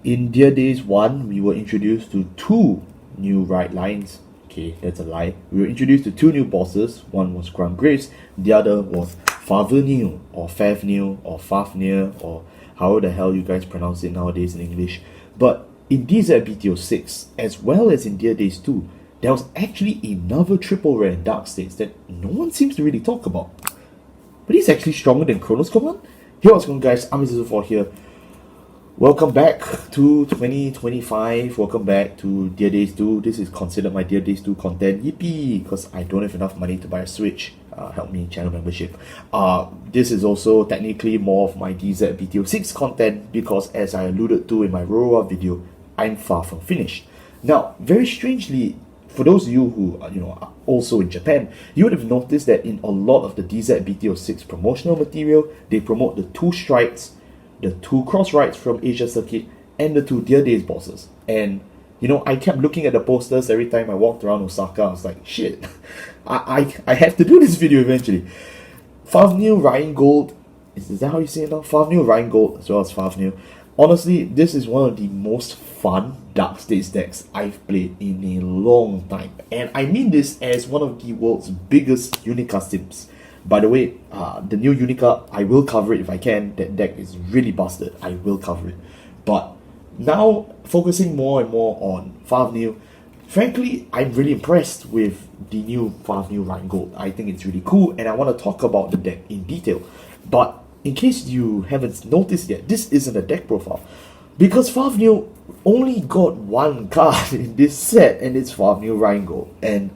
In Dear Days 1, we were introduced to 2 new right lines. Okay, that's a lie. We were introduced to 2 new bosses. One was Gramgrace, the other was Favrneel, or Favrneel, or Favrneel, or however the hell you guys pronounce it nowadays in English. But in DZBT06, as well as in Dear Days 2, there was actually another triple rare in Dark States that no one seems to really talk about. But he's actually stronger than Chronos Command. Hey, what's going on, guys? I'm Mr. here. Welcome back to 2025. Welcome back to Dear Days 2. This is considered my Dear Days 2 content. Yippee! Because I don't have enough money to buy a Switch. Help me, channel membership. This is also technically more of my DZBT06 content because, as I alluded to in my Roroa video, I'm far from finished. Now, very strangely, for those of you who are also in Japan, you would have noticed that in a lot of the DZBT06 promotional material, they promote the 2 strikes, the 2 cross rides from Asia Circuit, and the 2 Dear Days bosses. And I kept looking at the posters every time I walked around Osaka. I was like, shit, I have to do this video eventually. Favrneel, Rheingold, is that how you say it now? Favrneel, Rheingold, as well as Favrneel. Honestly, this is one of the most fun Dark States decks I've played in a long time. And I mean this as one of the world's biggest Unica sims. By the way, the new Unica, I will cover it if I can. That deck is really busted. I will cover it. But now, focusing more and more on Favrneel, frankly, I'm really impressed with the new Favrneel Rheingold. I think it's really cool, and I want to talk about the deck in detail. But in case you haven't noticed yet, this isn't a deck profile. Because Favrneel only got 1 card in this set, and it's Favrneel Rheingold. And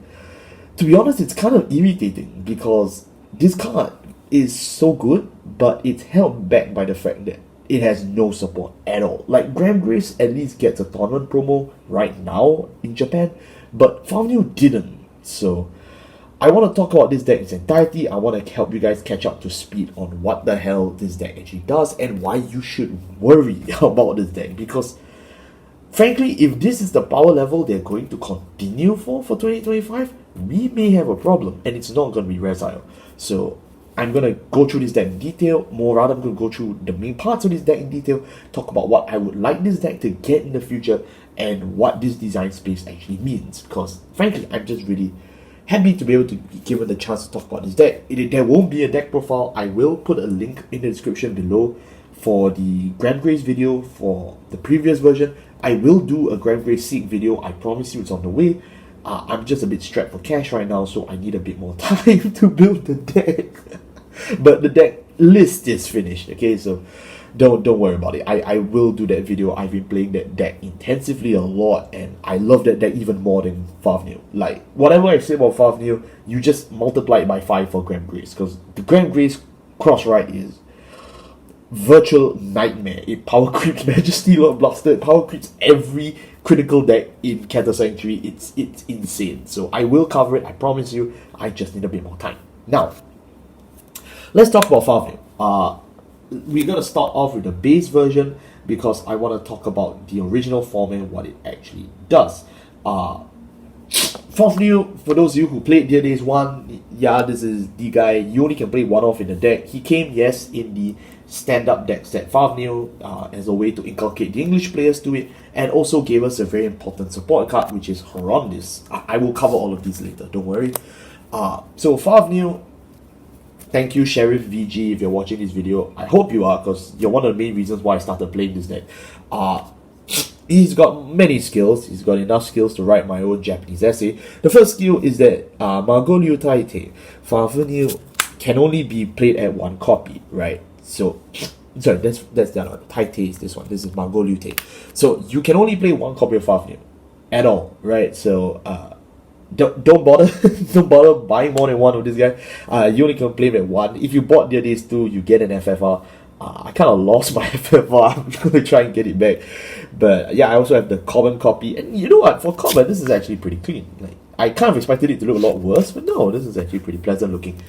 to be honest, it's kind of irritating because this card is so good, but it's held back by the fact that it has no support at all. Like, Gramgrace at least gets a tournament promo right now in Japan, but Favrneel didn't. So, I want to talk about this deck in its entirety. I want to help you guys catch up to speed on what the hell this deck actually does and why you should worry about this deck. Because, frankly, if this is the power level they're going to continue for 2025, we may have a problem, and it's not going to be Resile. So, I'm going to go through this deck in detail. More rather, I'm going to go through the main parts of this deck in detail, talk about what I would like this deck to get in the future, and what this design space actually means. Because, frankly, I'm just really happy to be able to be given the chance to talk about this deck. There won't be a deck profile. I will put a link in the description below for the Gramgrace video for the previous version. I will do a Gramgrace Seek video. I promise you it's on the way. I'm just a bit strapped for cash right now, so I need a bit more time to build the deck. But the deck list is finished, okay? So don't worry about it. I will do that video. I've been playing that deck intensively a lot, and I love that deck even more than Favrneel. Like, whatever I say about Favrneel, you just multiply it by 5 for Gramgrace, because the Gramgrace cross ride is virtual nightmare. It power creeps Majesty Lord Blaster, it power creeps every critical deck in Cata Sanctuary. It's insane. So I will cover it, I promise you. I just need a bit more time. Now, let's talk about Favrneel. We're going to start off with the base version because I want to talk about the original form and what it actually does. Favrneel, for those of you who played Dear Days 1, yeah, this is the guy. You only can play 1 off in the deck. He came, yes, in the stand-up deck set Favrneel as a way to inculcate the English players to it, and also gave us a very important support card, which is Horrendous. I will cover all of these later, don't worry. So Favrneel, thank you, Sheriff VG, if you're watching this video. I hope you are, because you're one of the main reasons why I started playing this deck. He's got many skills. He's got enough skills to write my own Japanese essay. The first skill is that Margolio Taite, Favrneel can only be played at 1 copy, right? So, sorry, that's the other one. Taite is this one. This is Margolio. So, you can only play 1 copy of Favrneel at all, right? So, don't bother don't bother buying more than 1 of this guy. You only can play him at 1. If you bought Dear Days 2, you get an FFR. I kind of lost my FFR. I'm going to try and get it back. But yeah, I also have the common copy. And you know what? For common, this is actually pretty clean. Like, I kind of expected it to look a lot worse, but no, this is actually pretty pleasant looking.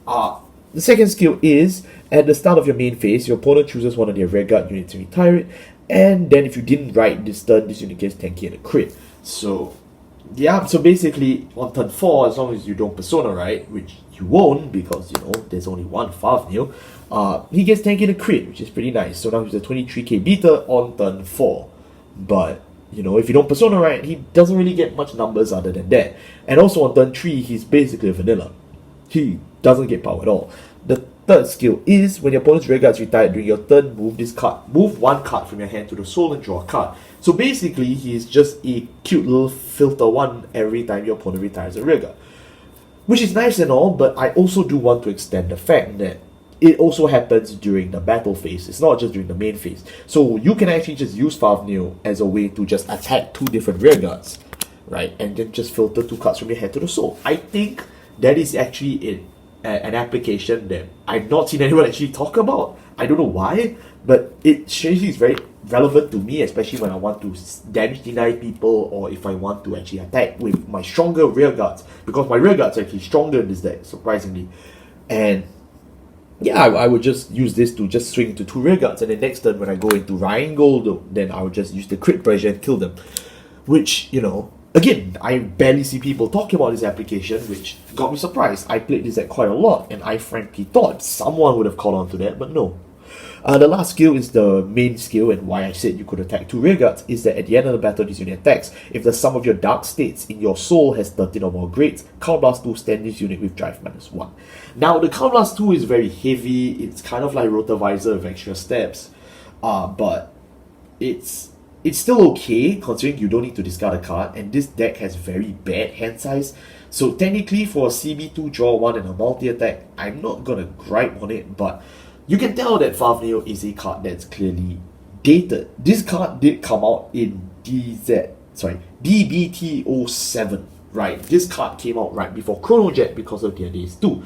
The second skill is, at the start of your main phase, your opponent chooses one of their Vanguard units to retire it, and then if you didn't write this turn, this unit gets 10k and a crit. So, yeah, so basically, on turn 4, as long as you don't Persona, right, which you won't, because, there's only 1 Favrneel, he gets 10k and a crit, which is pretty nice. So now he's a 23k beater on turn 4. But, you know, if you don't Persona right, he doesn't really get much numbers other than that. And also on turn 3, he's basically a vanilla. He doesn't get power at all. The third skill is when your opponent's rear guard's retired during your turn, move one card from your hand to the soul and draw a card. So basically, he's just a cute little filter 1 every time your opponent retires a rear guard. Which is nice and all, but I also do want to extend the fact that it also happens during the battle phase. It's not just during the main phase. So you can actually just use Favrneel as a way to just attack 2 different rear guards, right? And then just filter 2 cards from your hand to the soul. I think that is actually an application that I've not seen anyone actually talk about. I don't know why, but it strangely is very relevant to me, especially when I want to damage deny people or if I want to actually attack with my stronger rear guards, because my rear guards are actually stronger in this deck, surprisingly. And yeah, I would just use this to just swing into 2 rear guards, and then next turn when I go into Rheingold, then I would just use the crit pressure and kill them. Which, you know, again, I barely see people talking about this application, which got me surprised. I played this deck quite a lot, and I frankly thought someone would have caught on to that, but no. The last skill is the main skill, and why I said you could attack 2 rear guards is that at the end of the battle this unit attacks, if the sum of your dark states in your soul has 13 or more grades, Counterblast 2 stand this unit with drive -1. Now the Counterblast 2 is very heavy, it's kind of like Rotovisor with extra steps, but it's still okay considering you don't need to discard a card, and this deck has very bad hand size. So technically for a CB2 draw 1 and a multi-attack, I'm not gonna gripe on it, but you can tell that Favrneel is a card that's clearly dated. This card did come out in DBT07, right? This card came out right before Chronojet because of their days too.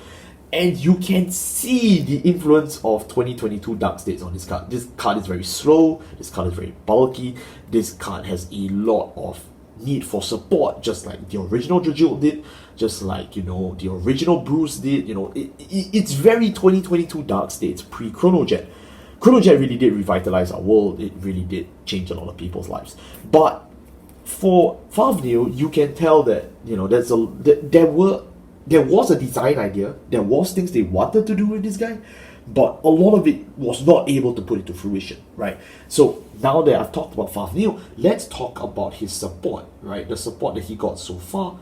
And you can see the influence of 2022 Dark States on this card. This card is very slow, this card is very bulky, this card has a lot of need for support, just like the original Dragil did, just like, you know, the original Bruce did. You know, it's very 2022 Dark States pre-Chronojet. Chronojet really did revitalize our world, it really did change a lot of people's lives. But for Favrneel, you can tell that, you know, there was a design idea, there was things they wanted to do with this guy, but a lot of it was not able to put it to fruition, right? So now that I've talked about Favrneel, let's talk about his support, right? The support that he got so far,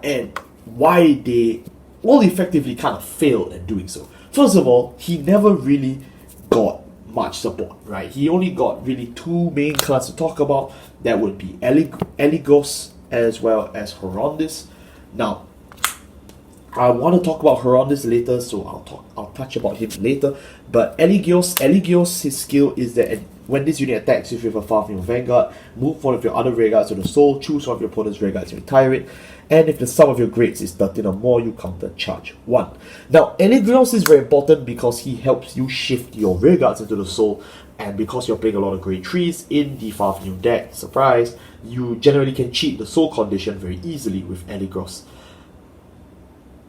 and why they all effectively kind of failed at doing so. First of all, he never really got much support, right? He only got really 2 main cards to talk about. That would be Eligos as well as Horrondus. Now, I want to talk about Horrondus later, so I'll touch about him later. But Eligos, his skill is that when this unit attacks with a Favrneel Vanguard, move one of your other rear guards to the soul, choose one of your opponent's rear guards and retire it. And if the sum of your grades is 13 or more, you counter charge 1. Now, Eligos is very important because he helps you shift your rear guards into the soul, and because you're playing a lot of grade 3s in the Favrneel deck, surprise, you generally can cheat the soul condition very easily with Eligos.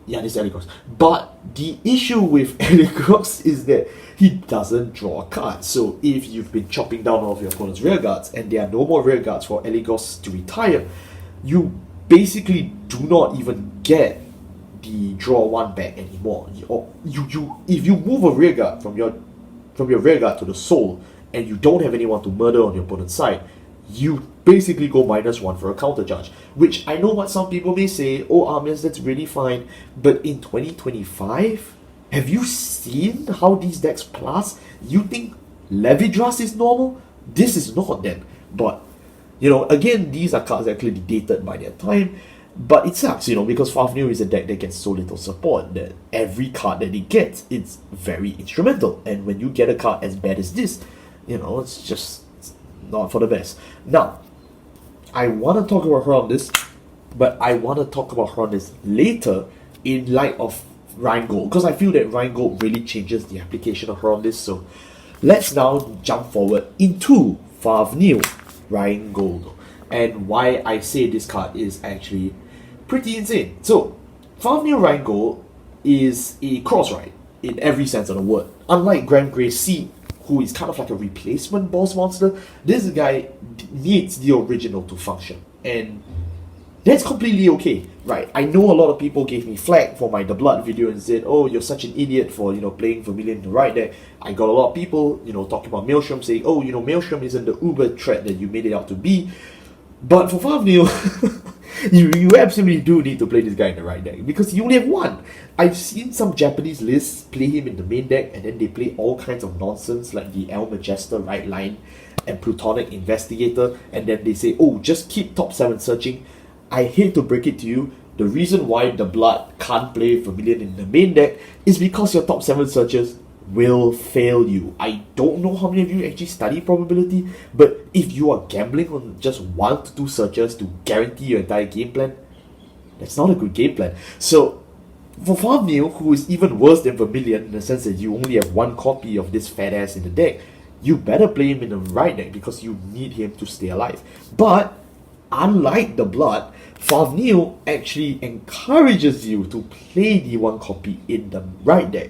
Yeah, this is Eligos. But the issue with Eligos is that he doesn't draw a card. So if you've been chopping down all of your opponent's rear guards and there are no more rear guards for Eligos to retire, you basically do not even get the draw 1 back anymore. If you move a rear guard from your rear guard to the soul and you don't have anyone to murder on your opponent's side, you basically go -1 for a counter charge. Which I know what some people may say, oh Armias, that's really fine, but in 2025, have you seen how these decks plus? You think Levidras is normal? This is not then. But, you know, again, these are cards that are clearly dated by their time, but it sucks, you know, because Favrneel is a deck that gets so little support that every card that it gets, it's very instrumental. And when you get a card as bad as this, you know, it's just not for the best. Now, I want to talk about Horrondus, but I want to talk about Horrondus later in light of Rheingold, because I feel that Rheingold really changes the application of Horrondus. So let's now jump forward into Favrneel Rheingold, and why I say this card is actually pretty insane. So, Favrneel Rheingold is a cross-ride in every sense of the word. Unlike Gramgrace, who is kind of like a replacement boss monster, this guy needs the original to function. And That's completely okay, right? I know a lot of people gave me flack for my The Blood video and said, oh, you're such an idiot for, playing Vermilion in the right deck. I got a lot of people, talking about Maelstrom, saying, oh, Maelstrom isn't the uber threat that you made it out to be. But for Favrneel, you absolutely do need to play this guy in the right deck, because you only have one. I've seen some Japanese lists play him in the main deck, and then they play all kinds of nonsense like the El Majesta right line and Plutonic Investigator, and then they say, oh, just keep top 7 searching. I hate to break it to you, the reason why the Blood can't play Vermilion in the main deck is because your top 7 searches will fail you. I don't know how many of you actually study probability, but if you are gambling on just 1 to 2 searches to guarantee your entire game plan, that's not a good game plan. So for Favrneel, who is even worse than Vermilion in the sense that you only have 1 copy of this fat ass in the deck, you better play him in the right deck because you need him to stay alive. But unlike the Blood, Favrneel actually encourages you to play the 1 copy in the right deck,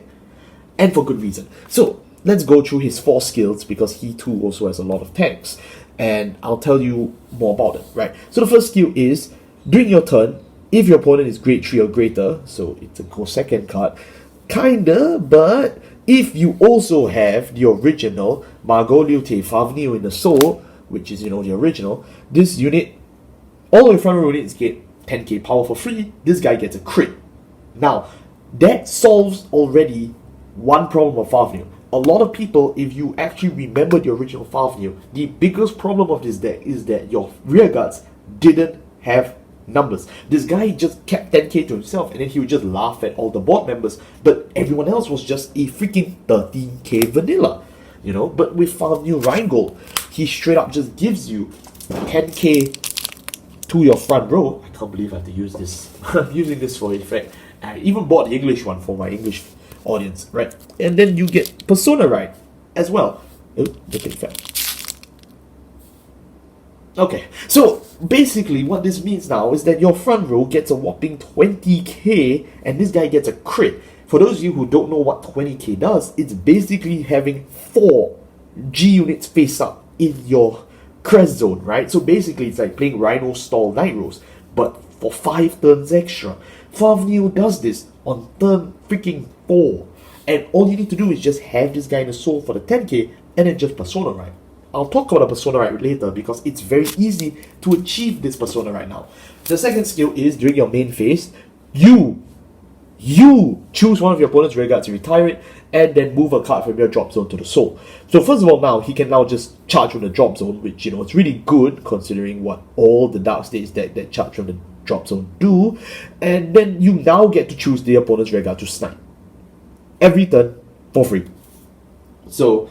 and for good reason. So let's go through his 4 skills, because he too also has a lot of tanks, and I'll tell you more about it, right? So the first skill is, during your turn, if your opponent is grade 3 or greater, so it's a co-second card, kinda, but if you also have the original Margoliouth Favrneel in the soul, which is, the original, this unit, all the front row units get 10k power for free, this guy gets a crit. Now, that solves already one problem of Favrneel. A lot of people, if you actually remember the original Favrneel, the biggest problem of this deck is that your rear guards didn't have numbers. This guy just kept 10k to himself, and then he would just laugh at all the board members, but everyone else was just a freaking 13k vanilla, But with Favrneel Rheingold, he straight up just gives you 10k to your front row. I can't believe I have to use this. I'm using this for effect. I even bought the English one for my English audience, right? And then you get Persona right as well. Oh, the big fat. Okay, so basically what this means now is that your front row gets a whopping 20k, and this guy gets a crit. For those of you who don't know what 20k does, it's basically having 4 G units face up in your crest zone, right? So basically it's like playing Rhino Stall Night Rose, but for 5 turns extra. Favrneel does this on turn freaking 4, and all you need to do is just have this guy in the soul for the 10k, and then just Persona right. I'll talk about the Persona right later, because it's very easy to achieve this Persona right now. The second skill is, during your main phase, you choose one of your opponent's rear guards to retire it, and then move a card from your drop zone to the soul. So first of all, now he can now just charge from the drop zone, which it's really good considering what all the Dark States that charge from the drop zone do. And then you now get to choose the opponent's rear guard to snipe every turn for free. So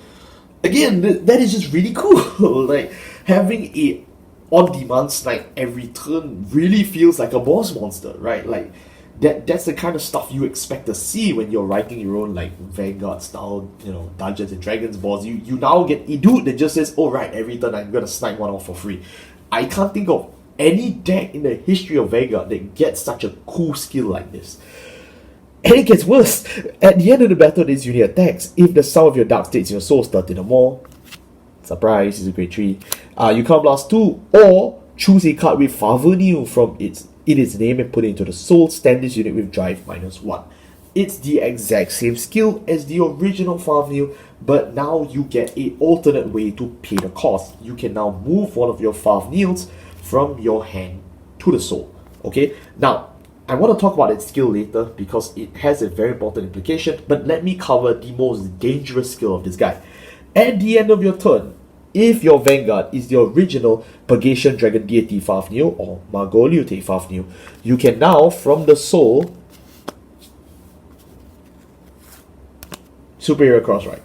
again, that is just really cool. Like, having a on-demand snipe every turn really feels like a boss monster, right? Like, that's the kind of stuff you expect to see when you're writing your own, like, Vanguard style, Dungeons and Dragons boss. You now get a dude that just says, oh right, every turn I'm gonna snipe one off for free. I can't think of any deck in the history of Vanguard that gets such a cool skill like this. And it gets worse. At the end of the battle, this unit attacks. If the sum of your dark states in your soul is 13 or more, surprise, is a grade 3, you can't blast 2, or choose a card with Favrneel from its name and put it into the soul. Stand this unit with drive -1. It's the exact same skill as the original Favrneel, but now you get an alternate way to pay the cost. You can now move one of your Favrneels from your hand to the soul. Okay, now I want to talk about its skill later because it has a very important implication, but let me cover the most dangerous skill of this guy. At the end of your turn, if your Vanguard is the original Purgation Dragon Deity Favrneel or Margoliouth Favrneel, you can now, from the soul, Superior Crossride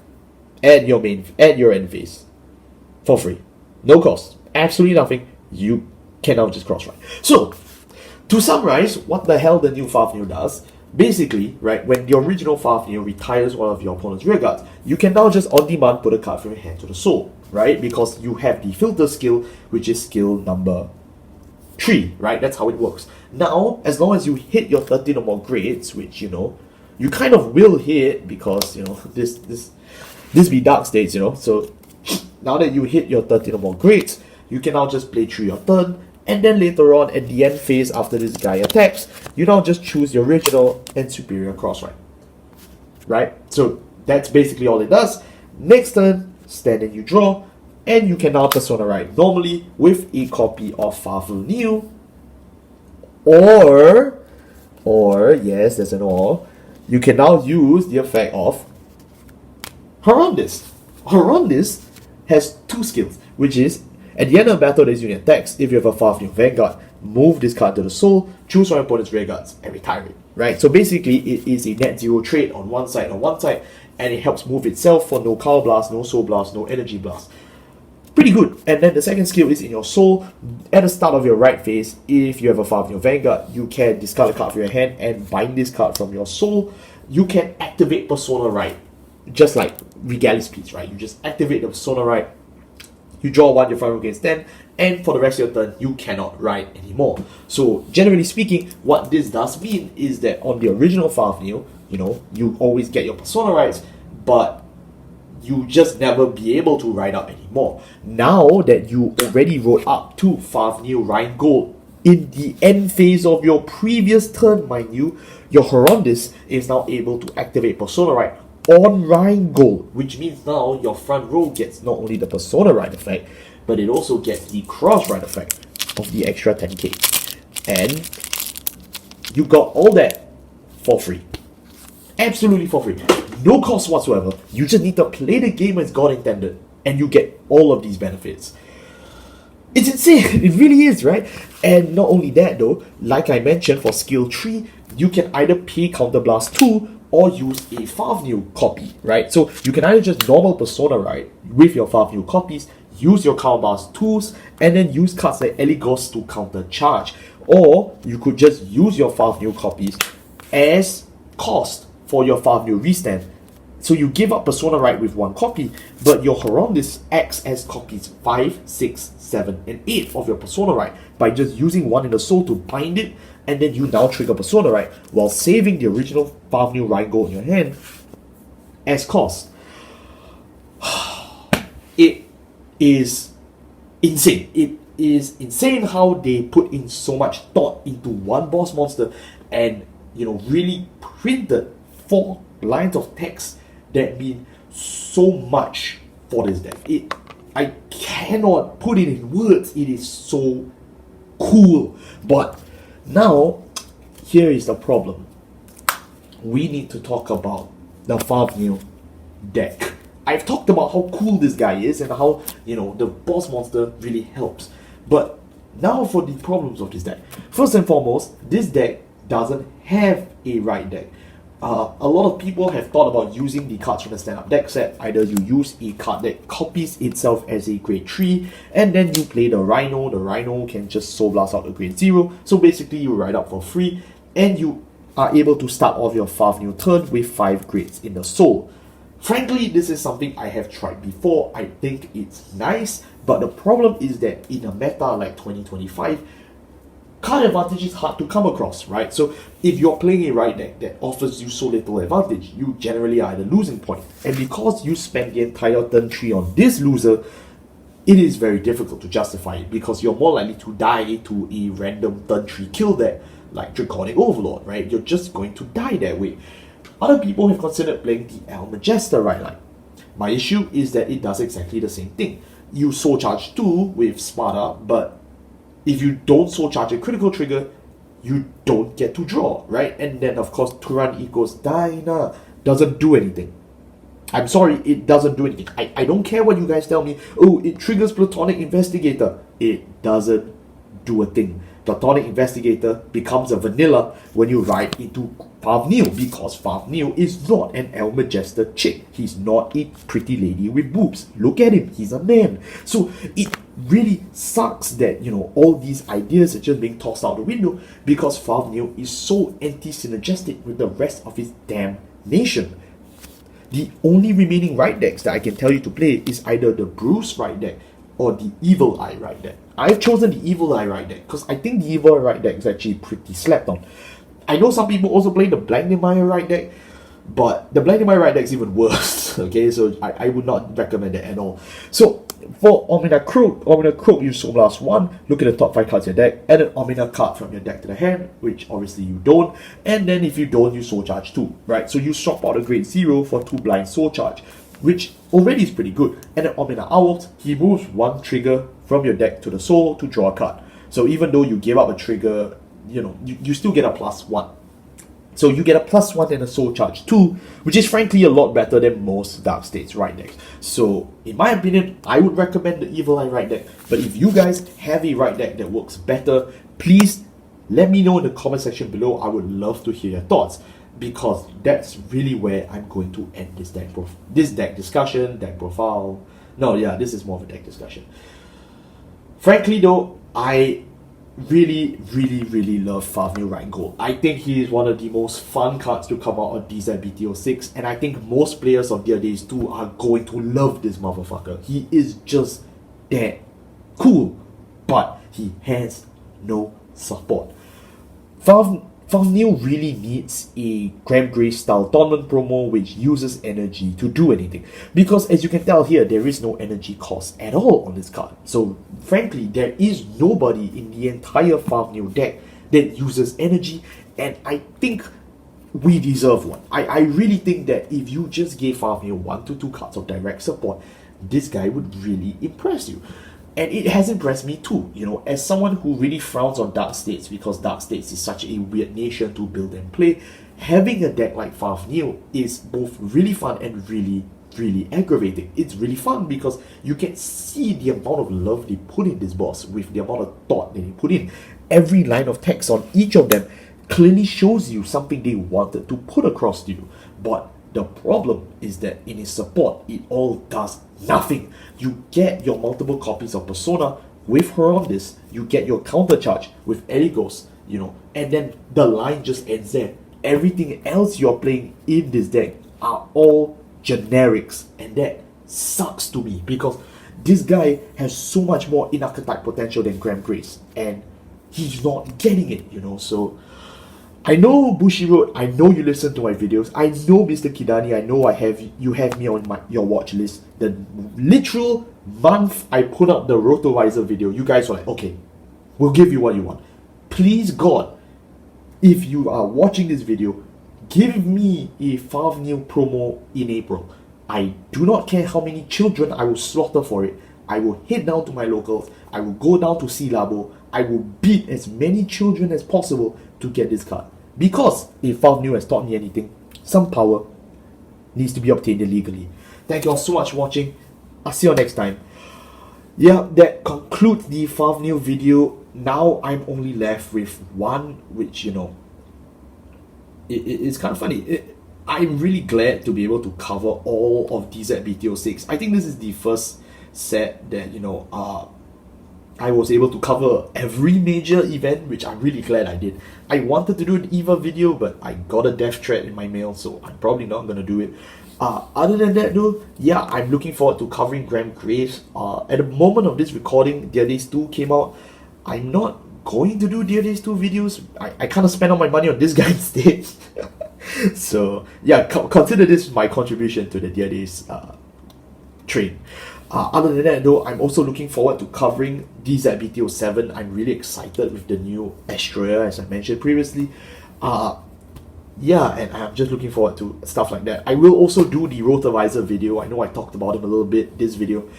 at your end phase for free. No cost. Absolutely nothing. You can now just Crossride. So, to summarize what the hell the new Favrneel does, basically, right, when the original Favrneel retires one of your opponent's rear guards, you can now just on demand put a card from your hand to the soul, right? Because you have the filter skill, which is skill number 3, right? That's how it works. Now, as long as you hit your 13 or more grades, which, you kind of will hit because, this be dark states, so now that you hit your 13 or more grades, you can now just play through your turn, And then later on, at the end phase, after this guy attacks, you now just choose your original and superior crossride. Right? So that's basically all it does. Next turn, stand and you draw, and you can now Persona Ride normally with a copy of Favrneel, or yes, there's an or, you can now use the effect of Horrendous. Horrendous has two skills, which is at the end of battle, there's unit attacks. If you have a Favrneel Vanguard, move this card to the soul, choose one opponent's rear guards, and retire it. Right? So basically, it is a net zero trait on one side, and it helps move itself for no Cowl Blast, no Soul Blast, no Energy Blast. Pretty good. And then the second skill is in your soul. At the start of your right phase, if you have a Favrneel Vanguard, you can discard a card from your hand and bind this card from your soul. You can activate Persona Ride, just like Regalis Piece, right? You just activate the Persona Ride. You draw one, your front row gains 10, and for the rest of your turn, you cannot ride anymore. So, generally speaking, what this does mean is that on the original Favrneel, you always get your Persona Rides, but you just never be able to ride up anymore. Now that you already rode up to Favrneel Rheingold in the end phase of your previous turn, mind you, your Horrendous is now able to activate Persona Ride on Rheingold, which means now your front row gets not only the Persona Ride effect, but it also gets the Cross Ride effect of the extra 10k. And you got all that for free. Absolutely for free. No cost whatsoever. You just need to play the game as God intended, and you get all of these benefits. It's insane. It really is, right? And not only that though, like I mentioned, for skill 3, you can either pay Counterblast 2 or use a Favrneel copy, right? So you can either just normal Persona Ride with your Favrneel copies, use your Counterblast 2s, and then use cards like Eligos to counter charge. Or you could just use your Favrneel copies as cost for your Favrneel restand. So you give up Persona Ride with one copy, but your Horrendous acts as copies 5, 6, 7, and 8 of your Persona Ride by just using one in the soul to bind it, and then you now trigger Persona Ride while saving the original Favrneel Rheingold in your hand as cost. It is insane. It is insane how they put in so much thought into one boss monster and really printed 4 lines of text that mean so much for this deck. I cannot put it in words. It is so cool. But now, here is the problem. We need to talk about the Favrneel deck. I've talked about how cool this guy is and how, the boss monster really helps. But now for the problems of this deck. First and foremost, this deck doesn't have a right deck. A lot of people have thought about using the cards from the stand-up deck set. Either you use a card that copies itself as a grade 3, and then you play the Rhino. The Rhino can just Soul Blast out a grade 0. So basically you ride up for free, and you are able to start off your Favrneel turn with 5 grades in the Soul. Frankly, this is something I have tried before. I think it's nice, but the problem is that in a meta like 2025, card advantage is hard to come across, right? So if you're playing a right deck that offers you so little advantage, you generally are at a losing point. And because you spend the entire turn 3 on this loser, it is very difficult to justify it because you're more likely to die to a random turn 3 kill deck like Draconic Overlord, right? You're just going to die that way. Other people have considered playing the El Majesta right line. My issue is that it does exactly the same thing. You Soul Charge 2 with Sparta, but if you don't Soul Charge a critical trigger, you don't get to draw, right? And then of course Turan equals Dyna doesn't do anything. I'm sorry, it doesn't do anything. I don't care what you guys tell me. Oh, it triggers Platonic Investigator. It doesn't do a thing. Platonic Investigator becomes a vanilla when you ride into Favrneel, because Favrneel is not an El Majesta chick. He's not a pretty lady with boobs. Look at him, he's a man. So it really sucks that, all these ideas are just being tossed out the window because Favrneel is so anti-synergistic with the rest of his damn nation. The only remaining right decks that I can tell you to play is either the Bruce right deck or the Evil Eye right deck. I've chosen the Evil Eye right deck because I think the Evil Eye right deck is actually pretty slept on. I know some people also play the Blanknemire right deck, but the Blanknemire right deck is even worse. Okay, so I would not recommend it at all. So For Omina Croak, use Soul Blast 1, look at the top 5 cards in your deck, add an Omina card from your deck to the hand, which obviously you don't, and then if you don't, you Soul Charge 2, right? So you swap out a Grade 0 for 2 blind Soul Charge, which already is pretty good. And then Omina Owls, he moves 1 trigger from your deck to the Soul to draw a card. So even though you give up a trigger, you know, you still get a +1. So you get a +1 and a Soul Charge 2, which is frankly a lot better than most Dark States right decks. So in my opinion, I would recommend the Evil Eye right deck. But if you guys have a right deck that works better, please let me know in the comment section below. I would love to hear your thoughts, because that's really where I'm going to end this deck discussion, deck profile. No, yeah, this is more of a deck discussion. Frankly though, I really love Favrneel Rheingold. I think he is one of the most fun cards to come out on DZBT06, and I think most players of DivineZ 2 are going to love this motherfucker. He is just that cool, but he has no support. Favrneel really needs a Gramgrace style tournament promo which uses energy to do anything, because as you can tell here, there is no energy cost at all on this card. So frankly, there is nobody in the entire Favrneel deck that uses energy, and I think we deserve one. I really think that if you just gave Favrneel 1 to 2 cards of direct support, this guy would really impress you. And it has impressed me too, you know, as someone who really frowns on Dark States because Dark States is such a weird nation to build and play. Having a deck like Favrneel is both really fun and really aggravating. It's really fun because you can see the amount of love they put in this boss with the amount of thought that they put in. Every line of text on each of them clearly shows you something they wanted to put across to you. But the problem is that in his support, it all does nothing. You get your multiple copies of Persona with her on this, you get your counter charge with Eligos, you know, and then the line just ends there. Everything else you're playing in this deck are all generics, and that sucks to me because this guy has so much more in archetype potential than Gramgrace, and he's not getting it, you know. So I know Bushi Road, I know you listen to my videos, I know Mr. Kidani, I know you have me on your watch list. The literal month I put up the Rotovisor video, you guys were like, okay, we'll give you what you want. Please God, if you are watching this video, give me a Favrneel promo in April. I do not care how many children I will slaughter for it. I will head down to my locals, I will go down to Sea Labo, I will beat as many children as possible to get this card. Because if Favrneel has taught me anything, some power needs to be obtained illegally. Thank you all so much for watching. I'll see you next time. Yeah, that concludes the Favrneel video. Now I'm only left with one, which, you know, it's kind of funny. I'm really glad to be able to cover all of DZBT06. I think this is the first set that, you know, I was able to cover every major event, which I'm really glad I did. I wanted to do an EVA video, but I got a death threat in my mail, so I'm probably not going to do it. Other than that though, yeah, I'm looking forward to covering Gramgrace. At the moment of this recording, DivineZ 2 came out. I'm not going to do DivineZ 2 videos. I kind of spent all my money on this guy instead. So yeah, consider this my contribution to the DivineZ train. Other than that though, I'm also looking forward to covering DZBT07. I'm really excited with the new Astroya, as I mentioned previously. Yeah, and I'm just looking forward to stuff like that. I will also do the Rotovisor video. I know I talked about him a little bit, this video.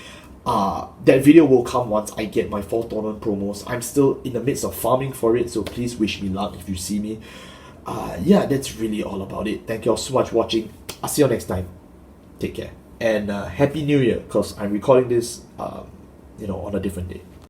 That video will come once I get my 4 tournament promos. I'm still in the midst of farming for it, so please wish me luck if you see me. Yeah, that's really all about it. Thank you all so much for watching. I'll see you next time. Take care. And Happy New Year, because I'm recording this, you know, on a different day.